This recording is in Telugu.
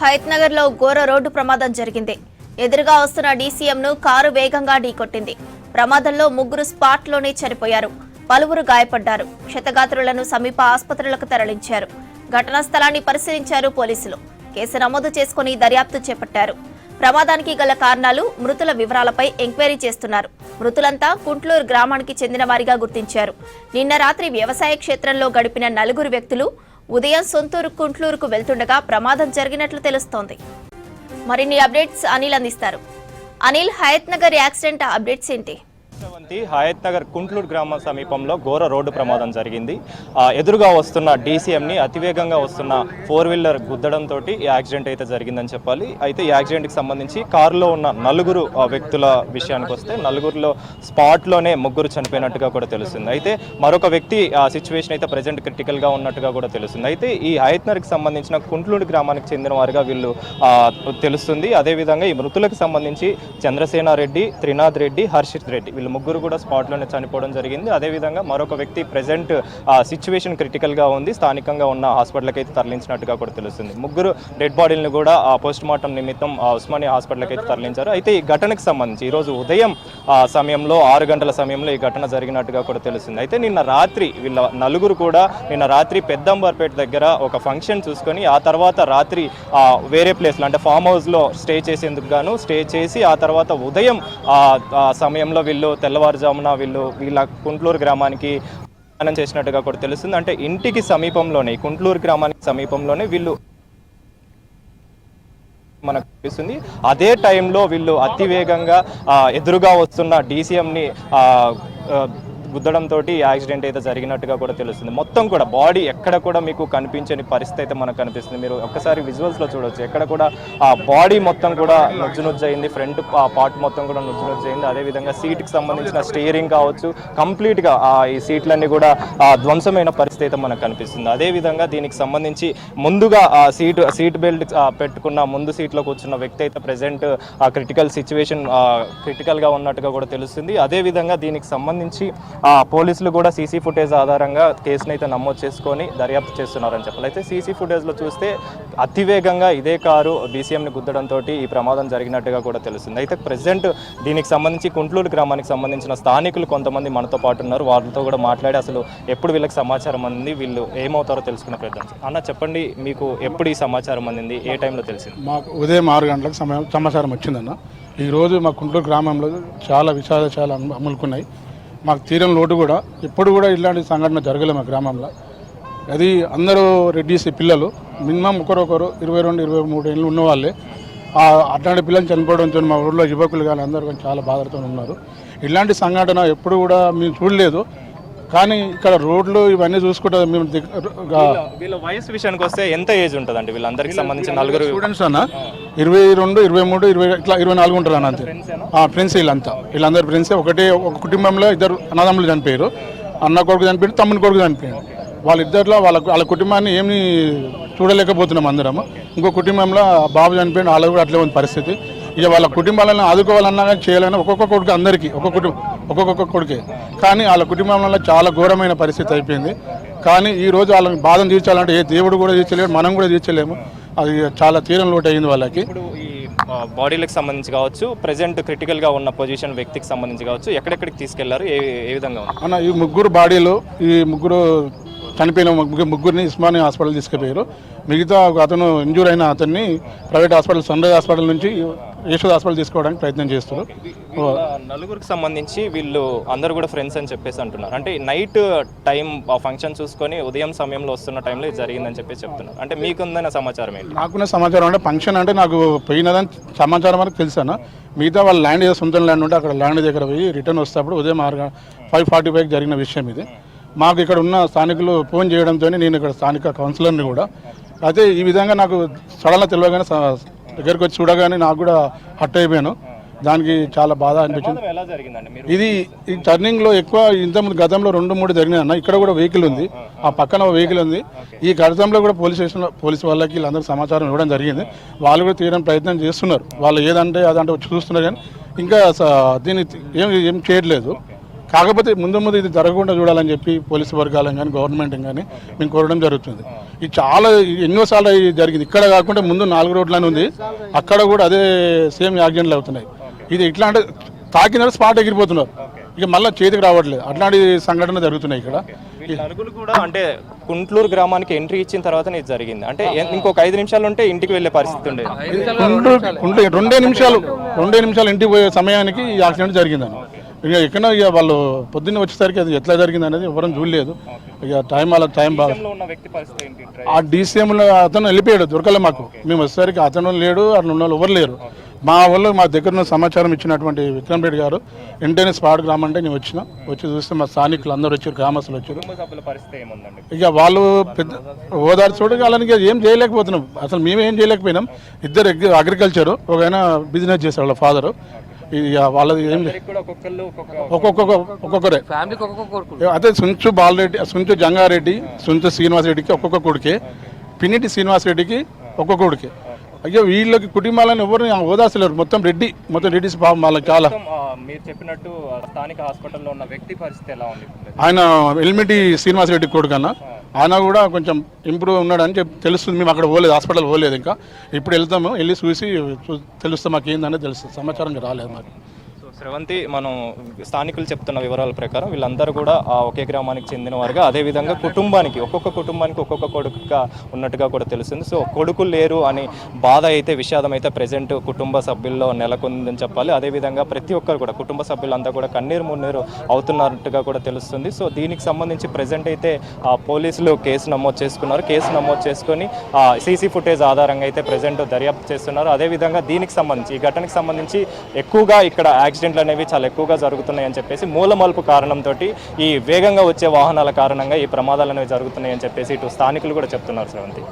హయత్నగర్ లో ఘోర రోడ్డు ప్రమాదం జరిగింది. ఎదురుగా వస్తున్న డీసీఎంను కారు వేగంగా ఢీకొట్టింది. ప్రమాదంలో ముగ్గురు స్పాట్లోనే చనిపోయారు. పలువురు గాయపడ్డారు. క్షతగాత్రులను సమీప ఆసుపత్రులకు తరలించారు. ఘటనా స్థలాన్ని పరిశీలించారు పోలీసులు. కేసు నమోదు చేసుకుని దర్యాప్తు చేపట్టారు. ప్రమాదానికి గల కారణాలు, మృతుల వివరాలపై ఎంక్వైరీ చేస్తున్నారు. మృతులంతా కుంట్లూరు గ్రామానికి చెందిన వారిగా గుర్తించారు. నిన్న రాత్రి వ్యవసాయ క్షేత్రంలో గడిపిన 4 వ్యక్తులు ఉదయం సొంతూరు కుంట్లూరుకు వెళ్తుండగా ప్రమాదం జరిగినట్లు తెలుస్తోంది. మరిన్ని అప్డేట్స్ అనిల్ అందిస్తారు. అనిల్, హయత్నగర్ యాక్సిడెంట్ అప్డేట్స్ ఏంటి? హయత్నగర్ కుంట్లూరు గ్రామ సమీపంలో ఘోర రోడ్డు ప్రమాదం జరిగింది. ఎదురుగా వస్తున్న డీసీఎంని అతివేగంగా వస్తున్న 4-వీలర్ గుద్దడంతో ఈ యాక్సిడెంట్ అయితే జరిగిందని చెప్పాలి. అయితే ఈ యాక్సిడెంట్కి సంబంధించి కారులో ఉన్న 4 వ్యక్తుల విషయానికి వస్తే 4లో స్పాట్లోనే 3 చనిపోయినట్టుగా కూడా తెలుస్తుంది. అయితే మరొక వ్యక్తి సిచ్యువేషన్ అయితే ప్రజెంట్ క్రిటికల్గా ఉన్నట్టుగా కూడా తెలుస్తుంది. అయితే ఈ హయత్నగర్కి సంబంధించిన కుంట్లూరు గ్రామానికి చెందిన వారిగా వీళ్ళు తెలుస్తుంది. అదేవిధంగా ఈ మృతులకు సంబంధించి చంద్రసేనారెడ్డి, త్రినాథ్ రెడ్డి, హర్షిత్ రెడ్డి వీళ్ళు 3 కూడా స్పాట్లోనే చనిపోవడం జరిగింది. అదేవిధంగా మరొక వ్యక్తి ప్రజెంట్ సిచ్యువేషన్ క్రిటికల్గా ఉంది. స్థానికంగా ఉన్న హాస్పిటల్కి అయితే తరలించినట్టుగా కూడా తెలుస్తుంది. 3 డెడ్ బాడీలను కూడా పోస్ట్ మార్టం నిమిత్తం ఉస్మానియా హాస్పిటల్కి అయితే తరలించారు. అయితే ఈ ఘటనకు సంబంధించి ఈరోజు ఉదయం సమయంలో 6 గంటల సమయంలో ఈ ఘటన జరిగినట్టుగా కూడా తెలుస్తుంది. అయితే నిన్న రాత్రి వీళ్ళ 4 కూడా నిన్న రాత్రి పెద్దంబర్పేట దగ్గర ఒక ఫంక్షన్ చూసుకొని ఆ తర్వాత రాత్రి వేరే ప్లేస్లో అంటే ఫామ్ హౌస్లో స్టే చేసేందుకు గాను స్టే చేసి ఆ తర్వాత ఉదయం సమయంలో వీళ్ళు తెల్లవారుజామున వీళ్ళ కుంట్లూరు గ్రామానికి ప్రయాణం చేసినట్టుగా కూడా తెలుస్తుంది. అంటే ఇంటికి సమీపంలోనే కుంట్లూరు గ్రామానికి సమీపంలోనే వీళ్ళు మనకు తెలుస్తుంది. అదే టైంలో వీళ్ళు అతివేగంగా ఎదురుగా వస్తున్న డీసీఎంని గుద్దడంతో యాక్సిడెంట్ అయితే జరిగినట్టుగా కూడా తెలుస్తుంది. మొత్తం కూడా బాడీ ఎక్కడ కూడా మీకు కనిపించని పరిస్థితి అయితే మనకు కనిపిస్తుంది. మీరు ఒక్కసారి విజువల్స్లో చూడవచ్చు. ఎక్కడ కూడా ఆ బాడీ మొత్తం కూడా నుజ్జు అయింది. ఫ్రంట్ పార్ట్ మొత్తం కూడా నుజ్జు అయింది. అదేవిధంగా సీట్కి సంబంధించిన స్టీరింగ్ కావచ్చు కంప్లీట్గా ఈ సీట్లన్నీ కూడా ధ్వంసమైన పరిస్థితి అయితే మనకు కనిపిస్తుంది. అదేవిధంగా దీనికి సంబంధించి ముందుగా సీట్ బెల్ట్ పెట్టుకున్న ముందు సీట్లో కూర్చున్న వ్యక్తి అయితే ప్రజెంట్ క్రిటికల్ సిచ్యువేషన్ క్రిటికల్గా ఉన్నట్టుగా కూడా తెలుస్తుంది. అదేవిధంగా దీనికి సంబంధించి పోలీసులు కూడా సీసీ ఫుటేజ్ ఆధారంగా కేసును అయితే నమోదు చేసుకొని దర్యాప్తు చేస్తున్నారని చెప్పాలి. అయితే సీసీ ఫుటేజ్లో చూస్తే అతివేగంగా ఇదే కారు డీసీఎంని గుద్దడంతో ఈ ప్రమాదం జరిగినట్టుగా కూడా తెలుస్తుంది. అయితే ప్రజెంట్ దీనికి సంబంధించి కుంట్లూరు గ్రామానికి సంబంధించిన స్థానికులు కొంతమంది మనతో పాటు ఉన్నారు. వాళ్ళతో కూడా మాట్లాడి అసలు ఎప్పుడు వీళ్ళకి సమాచారం అందింది, వీళ్ళు ఏమవుతారో తెలుసుకునే ప్రయత్నం. అన్న చెప్పండి, మీకు ఎప్పుడు ఈ సమాచారం అందింది, ఏ టైంలో తెలిసింది? మాకు ఉదయం 6 గంటలకు సమాచారం వచ్చిందన్న. ఈరోజు మా కుంట్లూరు గ్రామంలో చాలా విషయాలు అమ్ములుకున్నాయి. మాకు తీరం లోటు కూడా ఎప్పుడు కూడా ఇలాంటి సంఘటన జరగలేదు మా గ్రామంలో. అది అందరూ రెడ్డిస్ పిల్లలు మినిమం ఒకరొకరు 22-23 ఏళ్ళు ఉన్నవాళ్ళే. అట్లాంటి పిల్లలు చనిపోవడంతో మా ఊళ్ళో యువకులు కానీ అందరూ కానీ చాలా బాధతో ఉన్నారు. ఇలాంటి సంఘటన ఎప్పుడు కూడా మేము చూడలేదు. కానీ ఇక్కడ రోడ్లు ఇవన్నీ చూసుకుంటే మేము వీళ్ళ వయసు విషయానికి వస్తే ఎంత ఏజ్ ఉంటుందండి వీళ్ళందరికీ సంబంధించి? 4 స్టూడెంట్స్ అన్న 22, 23, 20 ఇట్లా 24 ఉంటారు అన్న. అంతే ఫ్రెండ్స్ వీళ్ళందరూ ఫ్రెండ్సే. ఒక కుటుంబంలో 2 అన్నదమ్ములు చనిపోయారు. అన్న కొడుకు చనిపోయారు, తమ్ముని కొడుకు చనిపోయారు. వాళ్ళిద్దరిలో వాళ్ళ కుటుంబాన్ని ఏమి చూడలేకపోతున్నాం అందరము. ఇంకో కుటుంబంలో బాబు చనిపోయిన వాళ్ళకు కూడా అట్లే ఉంది పరిస్థితి. ఇక వాళ్ళ కుటుంబాలను ఆదుకోవాలన్నా కానీ చేయాలన్నా ఒక్కొక్క కొడుకు అందరికీ ఒక్కొక్క కొడుకే. కానీ వాళ్ళ కుటుంబంలో చాలా ఘోరమైన పరిస్థితి అయిపోయింది. కానీ ఈరోజు వాళ్ళని బాధను తీర్చాలంటే ఏ దేవుడు కూడా తీర్చలేడు, మనం కూడా తీర్చలేము. అది చాలా తీరం లోటు అయింది వాళ్ళకి. ఇప్పుడు ఈ బాడీలకు సంబంధించి కావచ్చు, ప్రజెంట్ క్రిటికల్గా ఉన్న పొజిషన్ వ్యక్తికి సంబంధించి కావచ్చు, ఎక్కడెక్కడికి తీసుకెళ్లారు, ఏ విధంగా ఉంది అన్న? ఈ 3 బాడీలు, ఈ 3 చనిపోయిన 3ని ఉస్మానియా హాస్పిటల్ తీసుకుపోయారు. మిగతా అతను ఇంజూర్ అయిన అతన్ని ప్రైవేట్ హాస్పిటల్ సన్రైజ్ హాస్పిటల్ నుంచి యశోద హాస్పిటల్ తీసుకోవడానికి ప్రయత్నం చేస్తారు. 4కి సంబంధించి వీళ్ళు అందరూ కూడా ఫ్రెండ్స్ అని చెప్పేసి అంటున్నారు. అంటే నైట్ టైం ఫంక్షన్ చూసుకొని ఉదయం సమయంలో వస్తున్న టైంలో ఇది జరిగిందని చెప్పేసి చెప్తున్నారు. అంటే మీకుందన్న సమాచారం ఏంటి? నాకున్న సమాచారం అంటే ఫంక్షన్ అంటే నాకు పోయినదని సమాచారం వరకు తెలుసాను. మిగతా వాళ్ళ ల్యాండ్ ఏదో సొంతం ల్యాండ్ ఉంటే అక్కడ ల్యాండ్ దగ్గర పోయి రిటర్న్ వస్తేప్పుడు ఉదయం 5:45 జరిగిన విషయం ఇది. మాకు ఇక్కడ ఉన్న స్థానికులు ఫోన్ చేయడంతో నేను ఇక్కడ స్థానిక కౌన్సిలర్ని కూడా అయితే ఈ విధంగా నాకు సడన్గా తెలియగానే దగ్గరికి వచ్చి చూడగానే నాకు కూడా హట్ అయిపోయాను. దానికి చాలా బాధ అనిపించింది. ఇది ఈ టర్నింగ్లో ఎక్కువ ఇంతకుముందు గతంలో 2-3 జరిగినాయి అన్న. ఇక్కడ కూడా వెహికల్ ఉంది, ఆ పక్కన వెహికల్ ఉంది. ఈ గతంలో కూడా పోలీస్ వాళ్ళకి వీళ్ళందరూ సమాచారం ఇవ్వడం జరిగింది. వాళ్ళు కూడా తీయడానికి ప్రయత్నం చేస్తున్నారు. వాళ్ళు ఏదంటే అదంటే చూస్తున్నారు కానీ ఇంకా దీన్ని ఏం చేయట్లేదు. కాకపోతే ముందు ఇది జరగకుండా చూడాలని చెప్పి పోలీసు వర్గాలను కానీ గవర్నమెంట్ కానీ మేము కోరడం జరుగుతుంది. ఇది చాలా ఎన్నోసార్లు జరిగింది. ఇక్కడ కాకుండా ముందు 4 రోడ్లని ఉంది, అక్కడ కూడా అదే సేమ్ యాక్సిడెంట్లు అవుతున్నాయి. ఇది ఇట్లా అంటే తాకిన స్పాట్ ఎగిరిపోతున్నారు, ఇక మళ్ళీ చేతికి రావట్లేదు. అట్లాంటి సంఘటన జరుగుతున్నాయి ఇక్కడ. నలుగురు కూడా అంటే కుంట్లూరు గ్రామానికి ఎంట్రీ ఇచ్చిన తర్వాత ఇది జరిగింది. అంటే ఇంకొక 5 నిమిషాలు ఉంటే ఇంటికి వెళ్ళే పరిస్థితి ఉండేది. రెండే నిమిషాలు ఇంటికి పోయే సమయానికి ఈ యాక్సిడెంట్ జరిగిందని. ఇక ఎక్కడ ఇక వాళ్ళు పొద్దున్న వచ్చేసరికి అది ఎట్లా జరిగింది అనేది ఎవరం చూడలేదు. ఇక టైం బాగా ఆ డీసీఎంలో అతను వెళ్ళిపోయాడు, దొరకలే మాకు. మేము వచ్చేసరికి అతను లేడు, అట్లా ఉన్న వాళ్ళు ఎవరు లేరు. మా దగ్గర ఉన్న సమాచారం ఇచ్చినటువంటి విక్రమ్ రెడ్డి గారు వెంటనే స్పాట్ గ్రామంటే నేను వచ్చి చూస్తే మా స్థానికులు అందరూ వచ్చారు, గ్రామస్తులు వచ్చారు. ఇక వాళ్ళు పెద్ద ఓదార్చి చూడగా వాళ్ళకి ఏం చేయలేకపోతున్నాం, అసలు మేము ఏం చేయలేకపోయినాం. ఇద్దరు అగ్రికల్చర్, ఒక ఆయన బిజినెస్ చేశారు వాళ్ళ ఫాదరు. ఇక వాళ్ళది ఏం ఒక్కొక్కరే అదే సుంచు జంగారెడ్డి, సుంచు శ్రీనివాసరెడ్డికి ఒక్కొక్క కొడుకే, పిన్నిటి శ్రీనివాసరెడ్డికి ఒక్కొక్క కొడుకే. అయ్యో వీళ్ళకి కుటుంబాలను ఎవరు ఓదార్చలేరు. మొత్తం రెడ్డిస్ వాళ్ళకి చాలా. మీరు చెప్పినట్టు స్థానిక హాస్పిటల్లో ఉన్న వ్యక్తి పరిస్థితి ఎలా ఉంది? ఆయన ఎల్మిటి శ్రీనివాసరెడ్డి కొడుకు అన్న, ఆయన కూడా కొంచెం ఇంప్రూవ్ ఉన్నాడని తెలుస్తుంది. మేము అక్కడ పోలేదు, హాస్పిటల్ పోలేదు ఇంకా. ఇప్పుడు వెళ్తాము, వెళ్ళి చూసి తెలుస్తాం మాకు ఏందనేది తెలుస్తుంది. సమాచారం రాలేదు మరి. శ్రవంతి, మనం స్థానికులు చెప్తున్న వివరాల ప్రకారం వీళ్ళందరూ కూడా ఒకే గ్రామానికి చెందిన వారుగా, అదేవిధంగా ఒక్కొక్క కుటుంబానికి ఒక్కొక్క కొడుకుగా ఉన్నట్టుగా కూడా తెలుస్తుంది. సో కొడుకులు లేరు అని బాధ అయితే, విషాదం అయితే ప్రజెంట్ కుటుంబ సభ్యుల్లో నెలకొందని చెప్పాలి. అదేవిధంగా ప్రతి ఒక్కరు కూడా కుటుంబ సభ్యులంతా కూడా కన్నీరు మున్నీరు అవుతున్నట్టుగా కూడా తెలుస్తుంది. సో దీనికి సంబంధించి ప్రజెంట్ అయితే పోలీసులు కేసు నమోదు చేసుకున్నారు. కేసు నమోదు చేసుకొని సీసీ ఫుటేజ్ ఆధారంగా అయితే ప్రజెంట్ దర్యాప్తు చేస్తున్నారు. అదేవిధంగా దీనికి సంబంధించి, ఈ ఘటనకు సంబంధించి ఎక్కువగా ఇక్కడ యాక్సిడెంట్లు అనేవి చాలా ఎక్కువగా జరుగుతున్నాయని చెప్పేసి, మూలమలుపు కారణంతో ఈ వేగంగా వచ్చే వాహనాల కారణంగా ఈ ప్రమాదాలు అనేవి జరుగుతున్నాయని చెప్పేసి ఇటు స్థానికులు కూడా చెప్తున్నారు. శ్రవంతి.